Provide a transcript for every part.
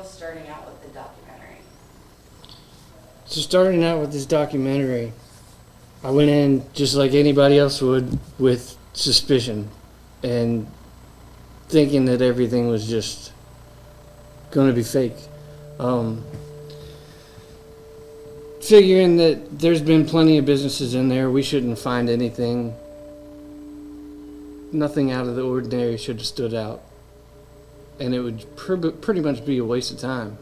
starting out with the documentary? So starting out with this documentary, I went in just like anybody else would with suspicion and thinking that everything was just going to be fake. Figuring that there's been plenty of businesses in there, we shouldn't find anything. Nothing out of the ordinary should have stood out. And it would pretty much be a waste of time.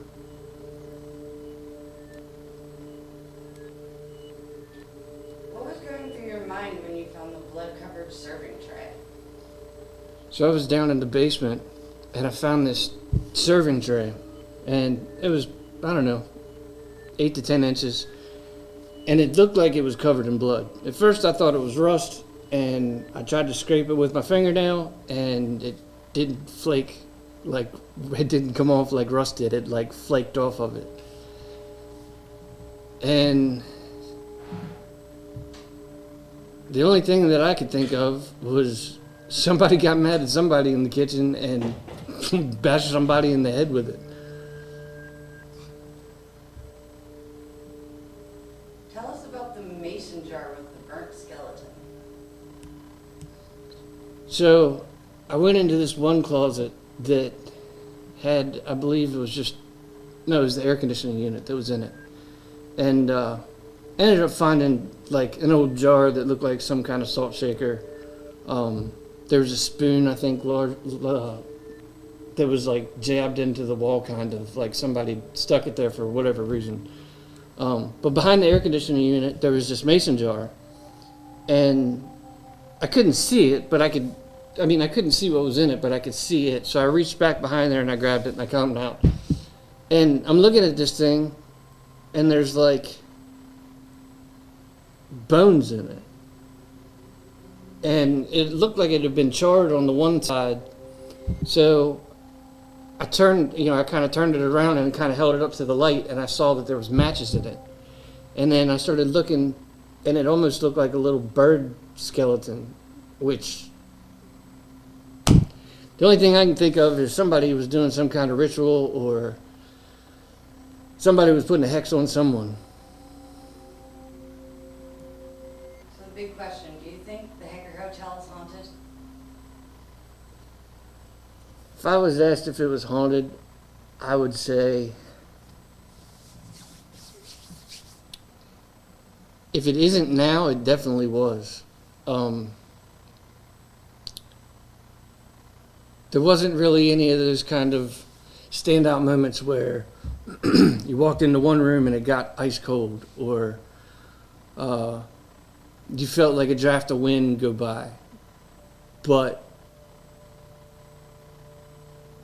What was going through your mind when you found the blood-covered serving tray? So I was down in the basement and I found this serving tray. And it was, I don't know, 8 to 10 inches. And it looked like it was covered in blood. At first I thought it was rust, and I tried to scrape it with my fingernail, and it didn't flake, like, it didn't come off like rust did. It like flaked off of it. And the only thing that I could think of was somebody got mad at somebody in the kitchen and bashed somebody in the head with it. Tell us about the mason jar with the burnt skeleton. So I went into this one closet that had, I believe it was it was the air conditioning unit that was in it. And ended up finding like an old jar that looked like some kind of salt shaker. There was a spoon, I think, that was like jabbed into the wall, kind of like somebody stuck it there for whatever reason. But behind the air conditioning unit, there was this mason jar, and I couldn't see it, but I couldn't see what was in it, but I could see it. So I reached back behind there and I grabbed it and I combed it out. And I'm looking at this thing, and there's like bones in it. And it looked like it had been charred on the one side. So I kind of turned it around and kind of held it up to the light, and I saw that there was matches in it. And then I started looking, and it almost looked like a little bird skeleton, which the only thing I can think of is somebody was doing some kind of ritual, or somebody was putting a hex on someone. So the big question, do you think the Hager Hotel is haunted? If I was asked if it was haunted, I would say if it isn't now, it definitely was. There wasn't really any of those kind of standout moments where you walked into one room and it got ice cold, or you felt like a draft of wind go by. But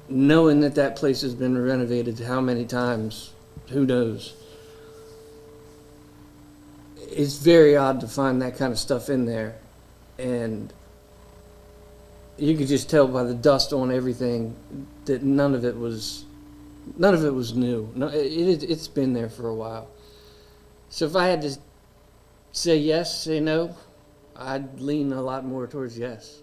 knowing that place has been renovated how many times, who knows? It's very odd to find that kind of stuff in there, and you could just tell by the dust on everything that none of it was new. No, it's been there for a while. So if I had to say yes, say no, I'd lean a lot more towards yes.